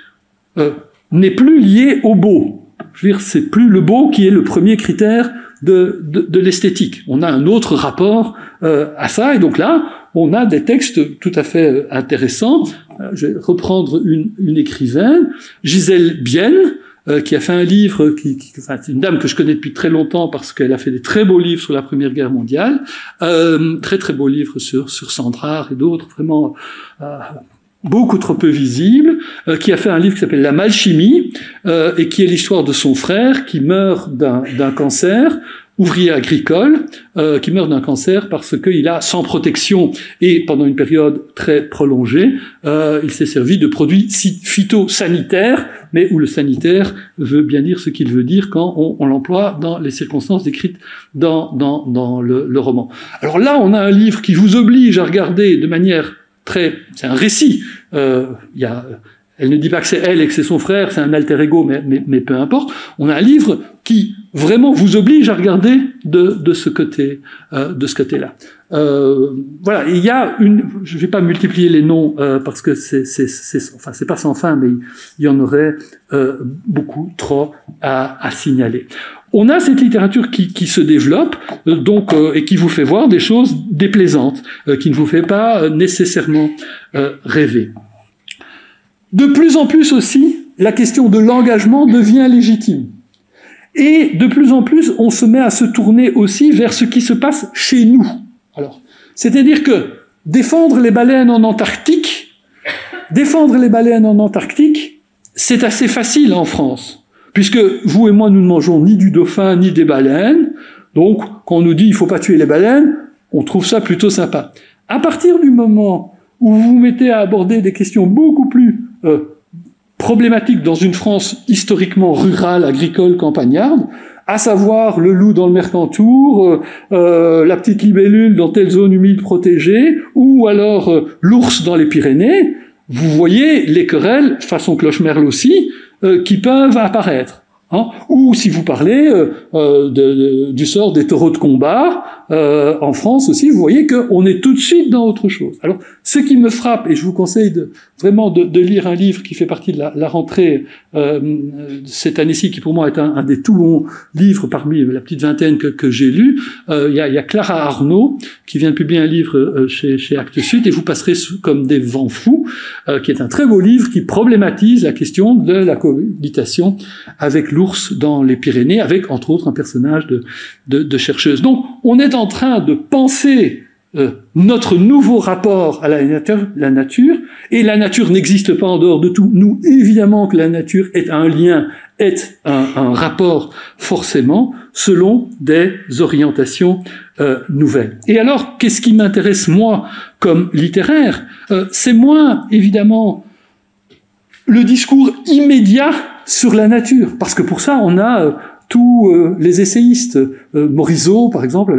n'est plus liée au beau. Je veux dire, c'est plus le beau qui est le premier critère de l'esthétique. On a un autre rapport à ça, et donc là, on a des textes tout à fait intéressants. Je vais reprendre une écrivaine, Gisèle Bienne, qui a fait un livre, enfin, c'est une dame que je connais depuis très longtemps parce qu'elle a fait des très beaux livres sur la Première Guerre mondiale, très très beaux livres sur Sandrard et d'autres, vraiment beaucoup trop peu visible, qui a fait un livre qui s'appelle La Malchimie, et qui est l'histoire de son frère qui meurt d'un cancer, ouvrier agricole, qui meurt d'un cancer parce qu'il a, sans protection et pendant une période très prolongée, il s'est servi de produits phytosanitaires, mais où le sanitaire veut bien dire ce qu'il veut dire quand on l'emploie dans les circonstances décrites dans le roman. Alors là, on a un livre qui vous oblige à regarder de manière c'est un récit. Elle ne dit pas que c'est elle et que c'est son frère, c'est un alter ego, mais peu importe. On a un livre qui vraiment vous oblige à regarder de ce côté-là. Voilà. Il y a je vais pas multiplier les noms parce que c'est pas sans fin, mais il y en aurait beaucoup trop à signaler. On a cette littérature qui se développe, donc et qui vous fait voir des choses déplaisantes, qui ne vous fait pas nécessairement rêver. De plus en plus aussi, la question de l'engagement devient légitime. Et de plus en plus, on se met à se tourner aussi vers ce qui se passe chez nous. Alors, c'est-à-dire que défendre les baleines en Antarctique, c'est assez facile en France. Puisque vous et moi, nous ne mangeons ni du dauphin, ni des baleines. Donc, quand on nous dit « il faut pas tuer les baleines », on trouve ça plutôt sympa. À partir du moment où vous vous mettez à aborder des questions beaucoup plus problématiques dans une France historiquement rurale, agricole, campagnarde, à savoir le loup dans le Mercantour, la petite libellule dans telle zone humide protégée, ou alors l'ours dans les Pyrénées, vous voyez les querelles, façon Clochemerle aussi, qui peuvent apparaître. Hein. Ou si vous parlez du sort des taureaux de combat, en France aussi, vous voyez qu'on est tout de suite dans autre chose. Alors, ce qui me frappe, et je vous conseille vraiment de lire un livre qui fait partie de la rentrée cette année-ci, qui pour moi est un des tout bons livres parmi la petite vingtaine que j'ai lu. Il y a Clara Arnaud, qui vient de publier un livre chez Actes Sud, et vous passerez comme des vents fous, qui est un très beau livre qui problématise la question de la cohabitation avec l'ours dans les Pyrénées, avec entre autres un personnage de chercheuse. Donc, on est en train de penser notre nouveau rapport à la nature, et la nature n'existe pas en dehors de tout. Nous, évidemment que la nature est un lien, est un rapport forcément, selon des orientations nouvelles. Et alors, qu'est-ce qui m'intéresse moi comme littéraire? C'est moins, évidemment, le discours immédiat sur la nature, parce que pour ça, on a tous les essayistes. Morisot, par exemple,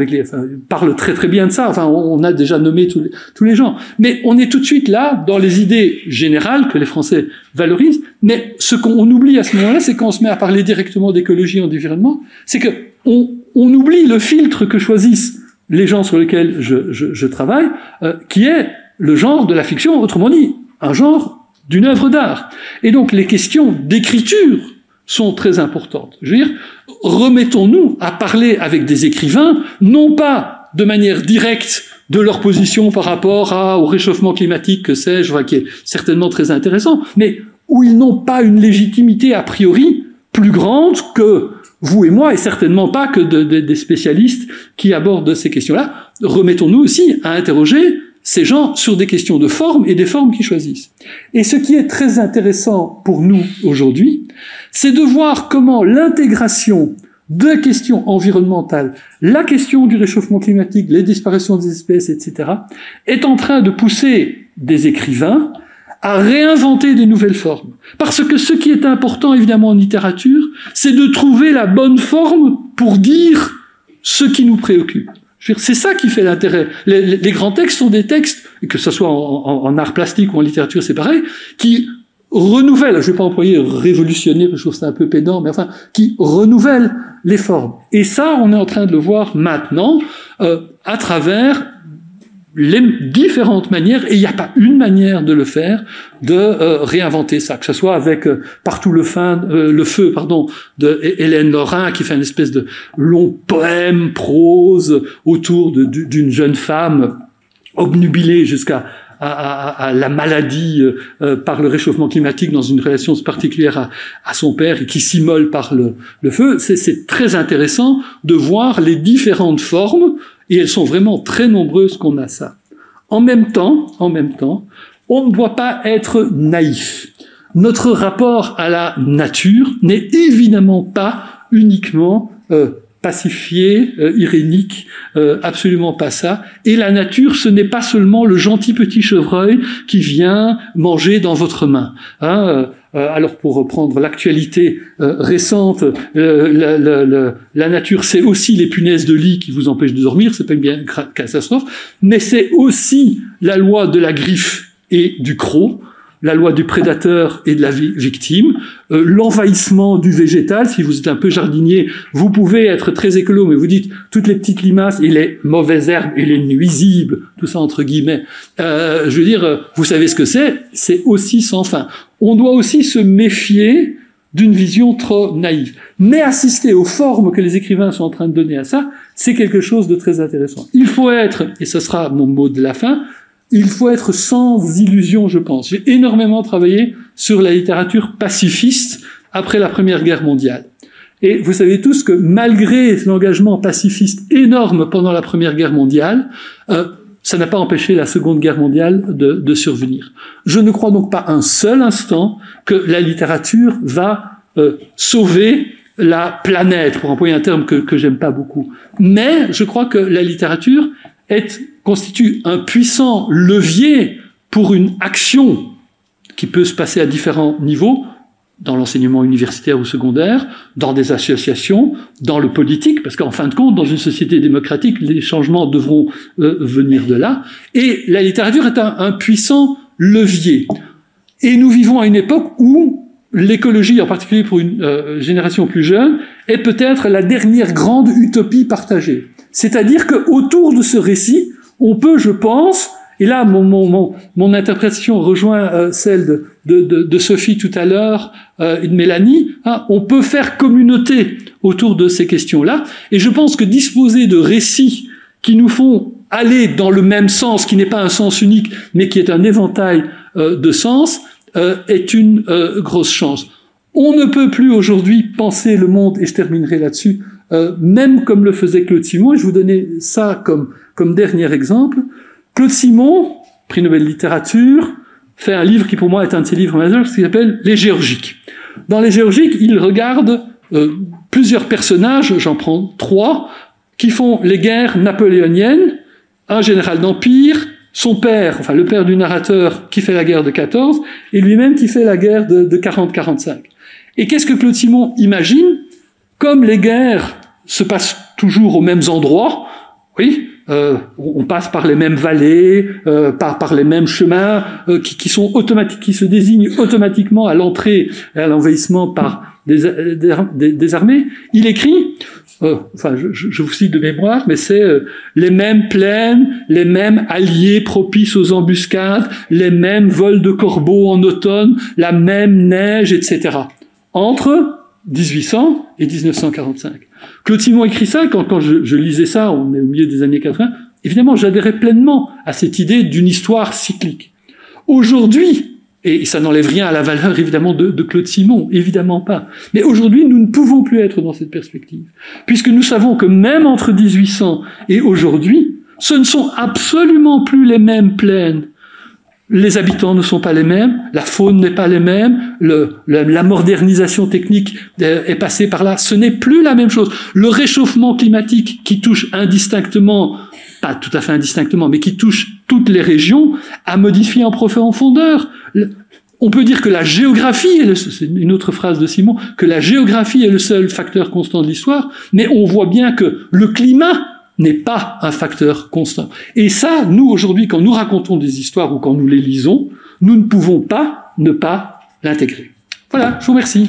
parle très très bien de ça. Enfin, on a déjà nommé tous les gens. Mais on est tout de suite là dans les idées générales que les Français valorisent. Mais ce qu'on oublie à ce moment-là, c'est quand on se met à parler directement d'écologie et d'environnement, c'est que on oublie le filtre que choisissent les gens sur lesquels je travaille, qui est le genre de la fiction, autrement dit, un genre d'une œuvre d'art. Et donc les questions d'écriture sont très importantes. Je veux dire, remettons-nous à parler avec des écrivains, non pas de manière directe de leur position par rapport au réchauffement climatique, que sais-je, qui est certainement très intéressant, mais où ils n'ont pas une légitimité a priori plus grande que vous et moi, et certainement pas que des spécialistes qui abordent ces questions-là. Remettons-nous aussi à interroger ces gens sur des questions de forme et des formes qu'ils choisissent. Et ce qui est très intéressant pour nous aujourd'hui, c'est de voir comment l'intégration de questions environnementales, la question du réchauffement climatique, les disparitions des espèces, etc., est en train de pousser des écrivains à réinventer des nouvelles formes. Parce que ce qui est important, évidemment, en littérature, c'est de trouver la bonne forme pour dire ce qui nous préoccupe. C'est ça qui fait l'intérêt. Les grands textes sont des textes, que ce soit en art plastique ou en littérature, c'est pareil, qui renouvellent, je ne vais pas employer révolutionner, parce que je trouve ça un peu pédant, mais enfin, qui renouvellent les formes. Et ça, on est en train de le voir maintenant, à travers les différentes manières, et il n'y a pas une manière de le faire, de réinventer ça, que ce soit avec Partout le feu de Hélène Lorrain, qui fait une espèce de long poème prose autour d'une jeune femme obnubilée jusqu'à la maladie par le réchauffement climatique dans une relation particulière à son père et qui s'immole par le feu. C'est très intéressant de voir les différentes formes, et elles sont vraiment très nombreuses qu'on a ça. En même temps, on ne doit pas être naïf. Notre rapport à la nature n'est évidemment pas uniquement pacifié, irénique, absolument pas ça. Et la nature, ce n'est pas seulement le gentil petit chevreuil qui vient manger dans votre main. Alors pour reprendre l'actualité récente, la nature, c'est aussi les punaises de lit qui vous empêchent de dormir, c'est pas une bien catastrophe, mais c'est aussi la loi de la griffe et du croc, la loi du prédateur et de la victime, l'envahissement du végétal. Si vous êtes un peu jardinier, vous pouvez être très écolo, mais vous dites toutes les petites limaces et les mauvaises herbes et les nuisibles, tout ça entre guillemets, je veux dire, vous savez ce que c'est aussi sans fin. On doit aussi se méfier d'une vision trop naïve. Mais assister aux formes que les écrivains sont en train de donner à ça, c'est quelque chose de très intéressant. Il faut être, et ce sera mon mot de la fin, il faut être sans illusion, je pense. J'ai énormément travaillé sur la littérature pacifiste après la Première Guerre mondiale. Et vous savez tous que malgré l'engagement pacifiste énorme pendant la Première Guerre mondiale, ça n'a pas empêché la Seconde Guerre mondiale de survenir. Je ne crois donc pas un seul instant que la littérature va sauver la planète, pour employer un terme que j'aime pas beaucoup. Mais je crois que la littérature constitue un puissant levier pour une action qui peut se passer à différents niveaux, dans l'enseignement universitaire ou secondaire, dans des associations, dans le politique, parce qu'en fin de compte, dans une société démocratique, les changements devront venir de là. Et la littérature est un puissant levier. Et nous vivons à une époque où l'écologie, en particulier pour une génération plus jeune, est peut-être la dernière grande utopie partagée. C'est-à-dire qu'autour de ce récit, on peut, je pense, et là mon interprétation rejoint celle de Sophie tout à l'heure et de Mélanie, on peut faire communauté autour de ces questions-là, et je pense que disposer de récits qui nous font aller dans le même sens, qui n'est pas un sens unique, mais qui est un éventail de sens, est une grosse chance. On ne peut plus aujourd'hui penser le monde, et je terminerai là-dessus, même comme le faisait Claude Simon, et je vous donnais ça comme dernier exemple. Claude Simon, prix Nobel de littérature, fait un livre qui pour moi est un de ses livres majeurs, qui s'appelle Les Géorgiques. Dans Les Géorgiques, il regarde plusieurs personnages, j'en prends 3, qui font les guerres napoléoniennes, un général d'Empire, son père, enfin le père du narrateur qui fait la guerre de 14, et lui-même qui fait la guerre de 40-45. Et qu'est-ce que Claude Simon imagine? comme les guerres se passent toujours aux mêmes endroits, oui, on passe par les mêmes vallées, par les mêmes chemins qui sont automatiques, qui se désignent automatiquement à l'entrée et à l'envahissement par des armées. Il écrit, je vous cite de mémoire, mais c'est les mêmes plaines, les mêmes alliés propices aux embuscades, les mêmes vols de corbeaux en automne, la même neige, etc. Entre 1800 et 1945. Claude Simon écrit ça, quand je lisais ça, on est au milieu des années 80, évidemment, j'adhérais pleinement à cette idée d'une histoire cyclique. Aujourd'hui, et ça n'enlève rien à la valeur, évidemment, de Claude Simon, évidemment pas. Mais aujourd'hui, nous ne pouvons plus être dans cette perspective. Puisque nous savons que même entre 1800 et aujourd'hui, ce ne sont absolument plus les mêmes plaines. Les habitants ne sont pas les mêmes, la faune n'est pas les mêmes, la modernisation technique est passée par là. Ce n'est plus la même chose. Le réchauffement climatique qui touche indistinctement, pas tout à fait indistinctement, mais qui touche toutes les régions, a modifié en profondeur. On peut dire que la géographie, c'est une autre phrase de Simon, que la géographie est le seul facteur constant de l'histoire, mais on voit bien que le climat n'est pas un facteur constant. Et ça, nous, aujourd'hui, quand nous racontons des histoires ou quand nous les lisons, nous ne pouvons pas ne pas l'intégrer. Voilà, je vous remercie.